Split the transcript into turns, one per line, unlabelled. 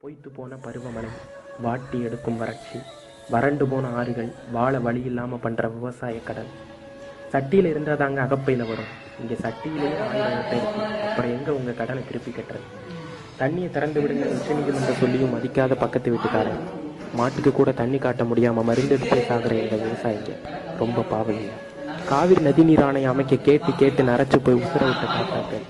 பொய்த்து போன பருவமழை, வாட்டி எடுக்கும் வறட்சி, வறண்டு போன ஆறுகள், வாழ வழி இல்லாமல் பண்ணுற விவசாய கடன். சட்டியில் இருந்தால் தாங்க அகப்பையில் வரும். இங்கே சட்டியிலேயே 1000 ஓட்டை இருக்கு. அப்புறம் எங்கே உங்கள் கடனை திருப்பி கட்டுறது? தண்ணியை திறந்து விடுங்க உச்சநீதிமன்றம் சொல்லியும் மதிக்காத பக்கத்து வீட்டுக்காரன். மாட்டுக்கு கூட தண்ணி காட்ட முடியாமல் மருந்தெடுத்தே சாகிற இந்த விவசாயிங்க ரொம்ப பாவம். காவிரி நதி நீர் ஆணையம் அமைக்க கேட்டு கேட்டு நரைச்சு போய் உசுர விட்ட காட்டாக்கள்